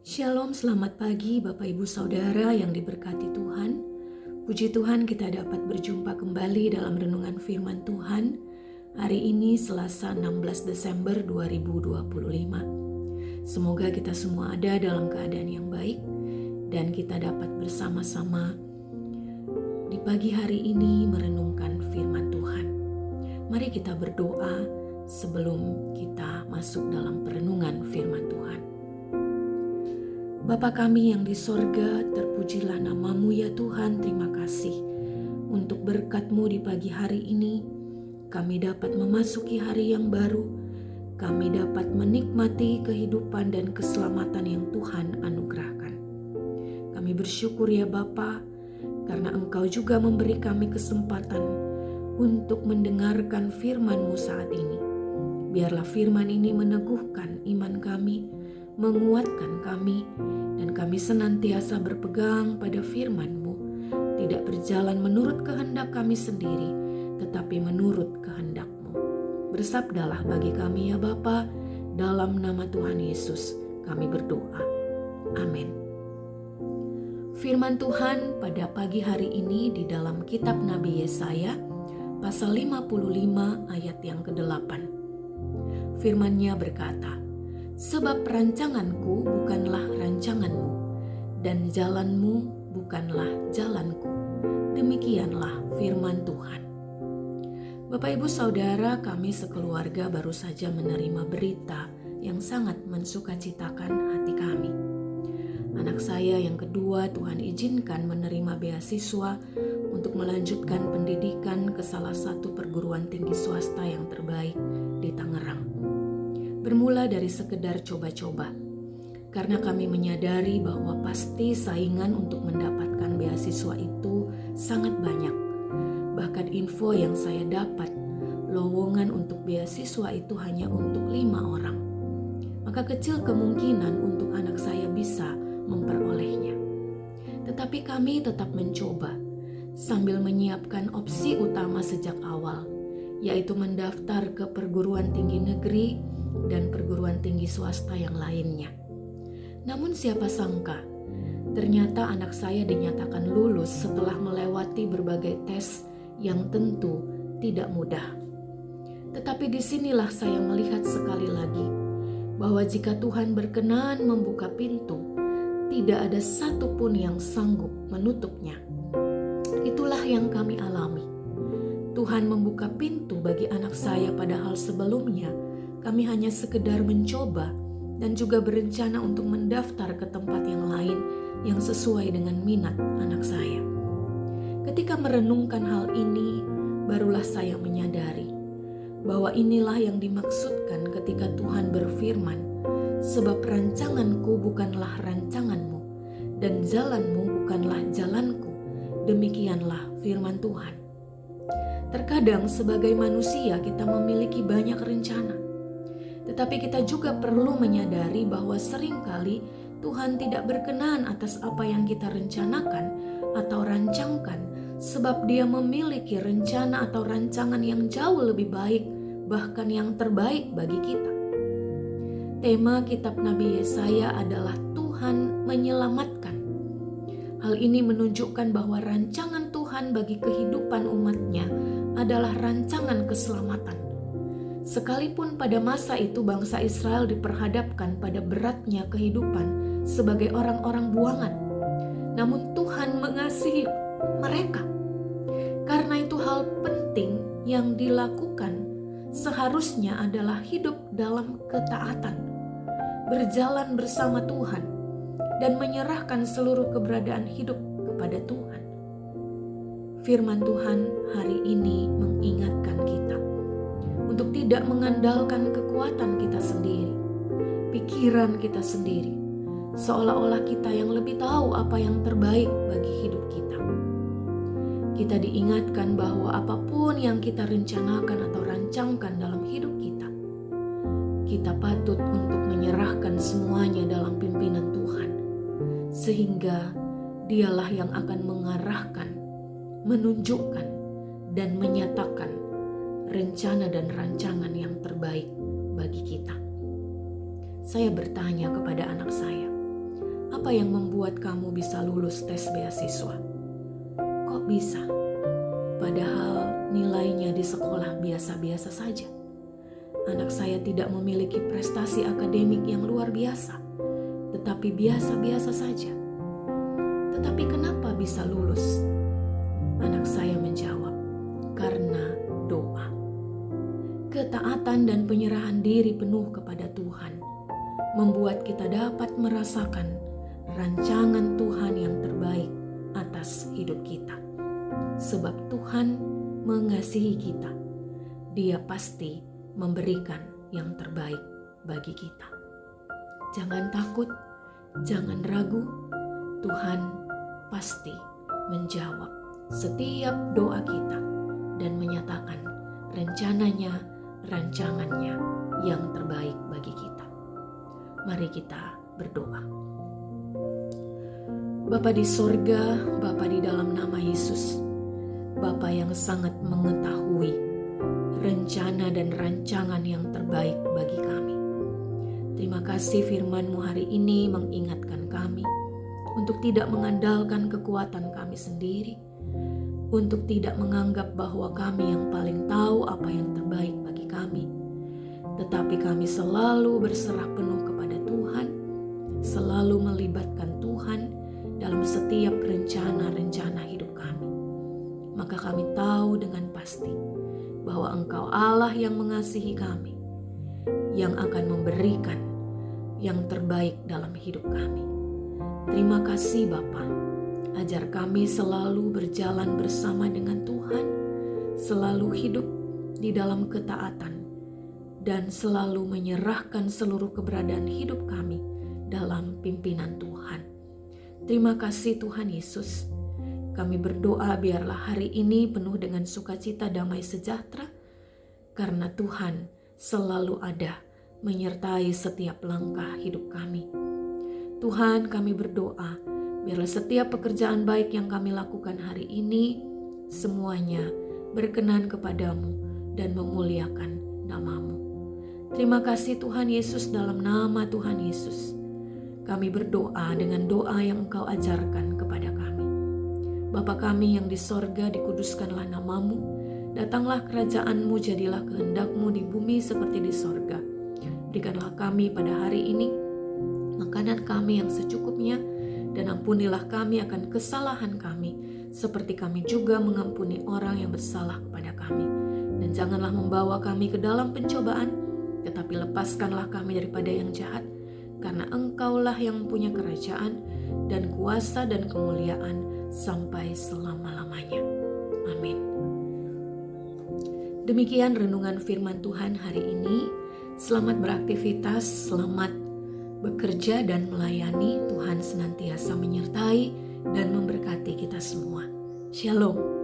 Shalom, selamat pagi Bapak Ibu Saudara yang diberkati Tuhan. Puji Tuhan kita dapat berjumpa kembali dalam renungan firman Tuhan. Hari ini Selasa 16 Desember 2025. Semoga kita semua ada dalam keadaan yang baik dan kita dapat bersama-sama di pagi hari ini merenungkan firman Tuhan. Mari kita berdoa sebelum kita masuk dalam perenungan firman Tuhan. Bapa kami yang di sorga, terpujilah nama-Mu ya Tuhan. Terima kasih untuk berkat-Mu di pagi hari ini. Kami dapat memasuki hari yang baru. Kami dapat menikmati kehidupan dan keselamatan yang Tuhan anugerahkan. Kami bersyukur ya Bapa, karena Engkau juga memberi kami kesempatan untuk mendengarkan firman-Mu saat ini. Biarlah firman ini meneguhkan iman kami, menguatkan kami, dan kami senantiasa berpegang pada firman-Mu, tidak berjalan menurut kehendak kami sendiri, tetapi menurut kehendak-Mu. Bersabdalah bagi kami ya Bapa, dalam nama Tuhan Yesus kami berdoa. Amin. Firman Tuhan pada pagi hari ini di dalam kitab Nabi Yesaya, pasal 55 ayat yang ke-8. Firman-Nya berkata, sebab rancanganku bukanlah rancanganmu, dan jalanmu bukanlah jalanku. Demikianlah firman Tuhan. Bapak Ibu Saudara, kami sekeluarga baru saja menerima berita yang sangat mensukacitakan hati kami. Anak saya yang kedua Tuhan izinkan menerima beasiswa untuk melanjutkan pendidikan ke salah satu perguruan tinggi swasta yang terbaik di Tangerang. Bermula dari sekedar coba-coba, karena kami menyadari bahwa pasti saingan untuk mendapatkan beasiswa itu sangat banyak. Bahkan info yang saya dapat, lowongan untuk beasiswa itu hanya untuk 5 orang. Maka kecil kemungkinan untuk anak saya bisa memperolehnya. Tetapi kami tetap mencoba, sambil menyiapkan opsi utama sejak awal, yaitu mendaftar ke perguruan tinggi negeri dan perguruan tinggi swasta yang lainnya. Namun siapa sangka, ternyata anak saya dinyatakan lulus setelah melewati berbagai tes yang tentu tidak mudah. Tetapi disinilah saya melihat sekali lagi bahwa jika Tuhan berkenan membuka pintu, tidak ada satupun yang sanggup menutupnya. Itulah yang kami alami. Tuhan membuka pintu bagi anak saya, padahal sebelumnya kami hanya sekedar mencoba dan juga berencana untuk mendaftar ke tempat yang lain yang sesuai dengan minat anak saya. Ketika merenungkan hal ini, barulah saya menyadari bahwa inilah yang dimaksudkan ketika Tuhan berfirman, sebab rancanganku bukanlah rancanganmu, dan jalanmu bukanlah jalanku. Demikianlah firman Tuhan. Terkadang sebagai manusia kita memiliki banyak rencana. Tetapi kita juga perlu menyadari bahwa seringkali Tuhan tidak berkenan atas apa yang kita rencanakan atau rancangkan, sebab Dia memiliki rencana atau rancangan yang jauh lebih baik, bahkan yang terbaik bagi kita. Tema kitab Nabi Yesaya adalah Tuhan menyelamatkan. Hal ini menunjukkan bahwa rancangan Tuhan bagi kehidupan umat-Nya adalah rancangan keselamatan. Sekalipun pada masa itu bangsa Israel diperhadapkan pada beratnya kehidupan sebagai orang-orang buangan, namun Tuhan mengasihi mereka. Karena itu hal penting yang dilakukan seharusnya adalah hidup dalam ketaatan, berjalan bersama Tuhan, dan menyerahkan seluruh keberadaan hidup kepada Tuhan. Firman Tuhan hari ini mengingatkan kita untuk tidak mengandalkan kekuatan kita sendiri, pikiran kita sendiri, seolah-olah kita yang lebih tahu apa yang terbaik bagi hidup kita. Kita diingatkan bahwa apapun yang kita rencanakan atau rancangkan dalam hidup kita patut untuk menyerahkan semuanya dalam pimpinan Tuhan, sehingga Dialah yang akan mengarahkan, menunjukkan, dan menyatakan rencana dan rancangan yang terbaik bagi kita. Saya bertanya kepada anak saya, Apa yang membuat kamu bisa lulus tes beasiswa? Kok bisa? Padahal nilainya di sekolah biasa-biasa saja. Anak saya tidak memiliki prestasi akademik yang luar biasa, tetapi biasa-biasa saja. Tetapi kenapa bisa lulus? Anak saya menjawab, karena doa. Ketaatan dan penyerahan diri penuh kepada Tuhan membuat kita dapat merasakan rancangan Tuhan yang terbaik atas hidup kita. Sebab Tuhan mengasihi kita, Dia pasti memberikan yang terbaik bagi kita. Jangan takut, jangan ragu, Tuhan pasti menjawab setiap doa kita dan menyatakan rancangannya yang terbaik bagi kita. Mari kita berdoa. Bapa di sorga, Bapa di dalam nama Yesus, Bapa yang sangat mengetahui rencana dan rancangan yang terbaik bagi kami. Terima kasih firman-Mu hari ini mengingatkan kami untuk tidak mengandalkan kekuatan kami sendiri, untuk tidak menganggap bahwa kami yang paling tahu apa yang terbaik bagi kami, tetapi kami selalu berserah penuh kepada Tuhan, selalu melibatkan Tuhan dalam setiap rencana-rencana hidup kami. Maka kami tahu dengan pasti bahwa Engkau Allah yang mengasihi kami, yang akan memberikan yang terbaik dalam hidup kami. Terima kasih Bapa, ajar kami selalu berjalan bersama dengan Tuhan, selalu hidup di dalam ketaatan, dan selalu menyerahkan seluruh keberadaan hidup kami dalam pimpinan Tuhan. Terima kasih Tuhan Yesus. Kami berdoa biarlah hari ini penuh dengan sukacita, damai sejahtera, karena Tuhan selalu ada menyertai setiap langkah hidup kami. Tuhan, kami berdoa biarlah setiap pekerjaan baik yang kami lakukan hari ini semuanya berkenan kepadamu dan memuliakan nama-Mu. Terima kasih Tuhan Yesus, dalam nama Tuhan Yesus kami berdoa dengan doa yang Engkau ajarkan kepada kami. Bapa kami yang di sorga, dikuduskanlah nama-Mu, datanglah kerajaan-Mu, jadilah kehendak-Mu di bumi seperti di sorga. Berikanlah kami pada hari ini makanan kami yang secukupnya, dan ampunilah kami akan kesalahan kami, seperti kami juga mengampuni orang yang bersalah kepada kami. Dan janganlah membawa kami ke dalam pencobaan, tetapi lepaskanlah kami daripada yang jahat, karena Engkaulah yang punya kerajaan dan kuasa dan kemuliaan sampai selama-lamanya. Amin. Demikian renungan firman Tuhan hari ini. Selamat beraktivitas, selamat bekerja dan melayani. Tuhan senantiasa menyertai dan memberkati kita semua. Shalom.